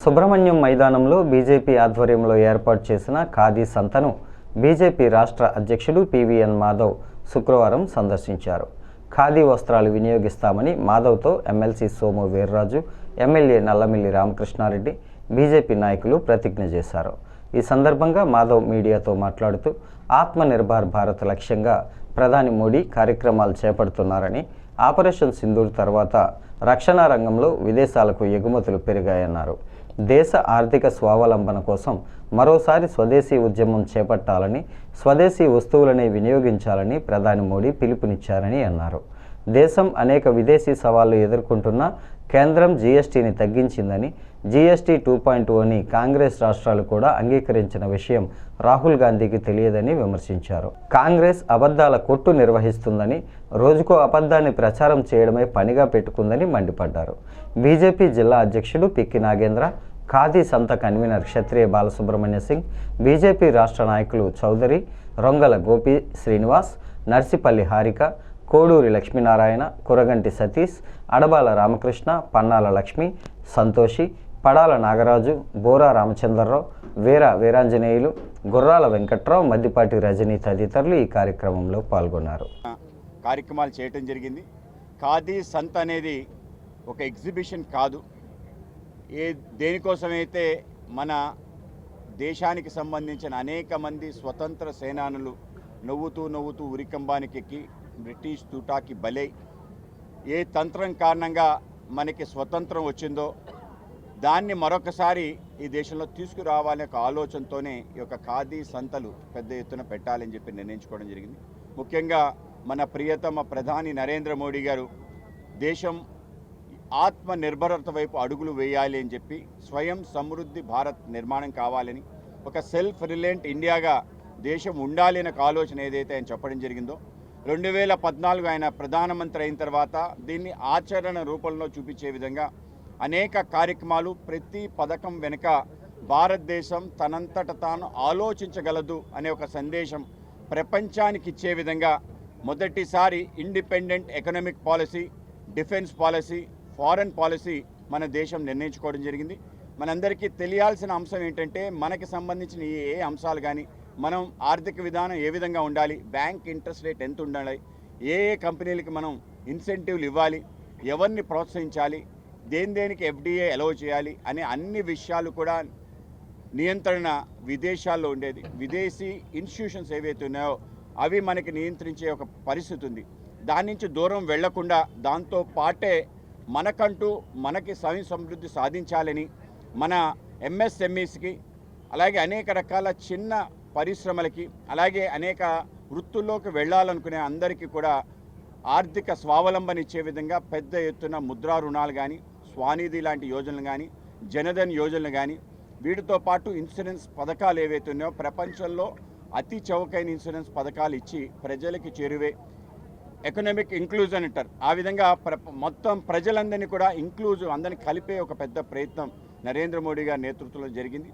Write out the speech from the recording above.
సుబ్రహ్మణ్యం మైదానంలో బీజేపీ ఆధ్వర్యంలో ఏర్పాటు చేసిన ఖాదీ సంతను బీజేపీ రాష్ట్ర అధ్యక్షుడు పివిఎన్ మాధవ్ శుక్రవారం సందర్శించారు. ఖాదీ వస్త్రాలు వినియోగిస్తామని మాధవ్తో MLC Somu Veerraju, MLA Nallamilli Ramakrishna Reddy, BJP నాయకులు ప్రతిజ్ఞ చేశారు. ఈ సందర్భంగా మాధవ్ మీడియాతో మాట్లాడుతూ ఆత్మనిర్భర్ భారత్ లక్ష్యంగా ప్రధాని మోడీ కార్యక్రమాలు చేపడుతున్నారని, ఆపరేషన్ సింధూర్ తర్వాత రక్షణ రంగంలో విదేశాలకు ఎగుమతులు పెరిగాయన్నారు. దేశ ఆర్థిక స్వావలంబన కోసం మరోసారి స్వదేశీ ఉద్యమం చేపట్టాలని, స్వదేశీ వస్తువులనే వినియోగించాలని ప్రధాని మోడీ పిలుపునిచ్చారని అన్నారు. దేశం అనేక విదేశీ సవాళ్లు ఎదుర్కొంటున్నా కేంద్రం జీఎస్టీని తగ్గించిందని, జీఎస్టీ 2.0ని కాంగ్రెస్ రాష్ట్రాలు కూడా అంగీకరించిన విషయం రాహుల్ గాంధీకి తెలియదని విమర్శించారు. కాంగ్రెస్ అబద్ధాల కొట్టు నిర్వహిస్తుందని, రోజుకో అబద్ధాన్ని ప్రచారం చేయడమే పనిగా పెట్టుకుందని మండిపడ్డారు. బీజేపీ జిల్లా అధ్యక్షుడు పిక్కి నాగేంద్ర, ఖాదీ సంత కన్వీనర్ క్షత్రియ బాలసుబ్రహ్మణ్య సింగ్, బీజేపీ రాష్ట్ర నాయకులు చౌదరి, రొంగల గోపి శ్రీనివాస్, నర్సిపల్లి హారిక, కోడూరి లక్ష్మీనారాయణ, కురగంటి సతీష్, అడబాల రామకృష్ణ, పన్నాల లక్ష్మి, సంతోషి, పడాల నాగరాజు, బోరా రామచంద్రరావు, వీరాంజనేయులు, గుర్రాల వెంకట్రావు, మద్దిపాటి రజనీ తదితరులు ఈ కార్యక్రమంలో పాల్గొన్నారు. కార్యక్రమాలు చేయటం జరిగింది. ఖాదీ సంత అనేది ఒక ఎగ్జిబిషన్ కాదు. దేనికోసమైతే మన దేశానికి సంబంధించిన అనేక మంది స్వతంత్ర సేనానులు నవ్వుతూ ఉరికంబానికి ఎక్కి బ్రిటిష్ తూటాకి బలై ఏ తంత్రం కారణంగా మనకి స్వతంత్రం వచ్చిందో దాన్ని మరొకసారి ఈ దేశంలో తీసుకురావాలనే ఒక ఆలోచనతోనే ఈ యొక్క ఖాదీ సంతలు పెద్ద ఎత్తున పెట్టాలని చెప్పి నిర్ణయించుకోవడం జరిగింది. ముఖ్యంగా మన ప్రియతమ ప్రధాని నరేంద్ర మోడీ గారు దేశం ఆత్మనిర్భరత వైపు అడుగులు వేయాలి అని చెప్పి, స్వయం సమృద్ధి భారత్ నిర్మాణం కావాలని, ఒక సెల్ఫ్ రిలయంట్ ఇండియాగా దేశం ఉండాలి అనే ఆలోచన ఏదైతే ఆయన చెప్పడం జరిగిందో, 2014 ఆయన ప్రధానమంత్రి అయిన తర్వాత దీన్ని ఆచరణ రూపంలో చూపించే విధంగా అనేక కార్యక్రమాలు, ప్రతి పథకం వెనుక భారతదేశం తనంతట తాను ఆలోచించగలదు అనే ఒక సందేశం ప్రపంచానికి ఇచ్చే విధంగా మొదటిసారి independent economic policy, defence policy, foreign policy మన దేశం నిర్ణయించుకోవడం జరిగింది. మనందరికీ తెలియాల్సిన అంశం ఏంటంటే, మనకి సంబంధించిన ఏ అంశాలు కానీ, మనం ఆర్థిక విధానం ఏ విధంగా ఉండాలి, బ్యాంక్ ఇంట్రెస్ట్ రేట్ ఎంత ఉండాలి, ఏ కంపెనీలకి మనం ఇన్సెంటివ్లు ఇవ్వాలి, ఎవరిని ప్రోత్సహించాలి, దేనికి ఎఫ్డిఏ అలౌ చేయాలి అనే అన్ని విషయాలు కూడా నియంత్రణ విదేశాల్లో ఉండేది. విదేశీ ఇన్స్టిట్యూషన్స్ ఏవైతే ఉన్నాయో అవి మనకి నియంత్రించే ఒక పరిస్థితి ఉంది. దాని నుంచి దూరం వెళ్లకుండా దాంతో పాటే మనకి స్వయం సమృద్ధి సాధించాలని, మన ఎంఎస్ఎంఈస్కి, అలాగే అనేక రకాల చిన్న పరిశ్రమలకి, అలాగే అనేక వృత్తుల్లోకి వెళ్ళాలనుకునే అందరికీ కూడా ఆర్థిక స్వావలంబన ఇచ్చే విధంగా పెద్ద ఎత్తున ముద్రా రుణాలు కానీ, స్వానిధి లాంటి యోజనలు కానీ, జనధన్ యోజనలు కానీ, వీటితో పాటు ఇన్సూరెన్స్ పథకాలు ఏవైతే ఉన్నాయో ప్రపంచంలో అతి చౌకైన ఇన్సూరెన్స్ పథకాలు ఇచ్చి ప్రజలకి చేరువే ఎకనామిక్ ఇంక్లూజన్ అంటారు. ఆ విధంగా మొత్తం ప్రజలందరినీ కూడా అందరినీ కలిపే ఒక పెద్ద ప్రయత్నం నరేంద్ర మోడీ గారి నేతృత్వంలో జరిగింది.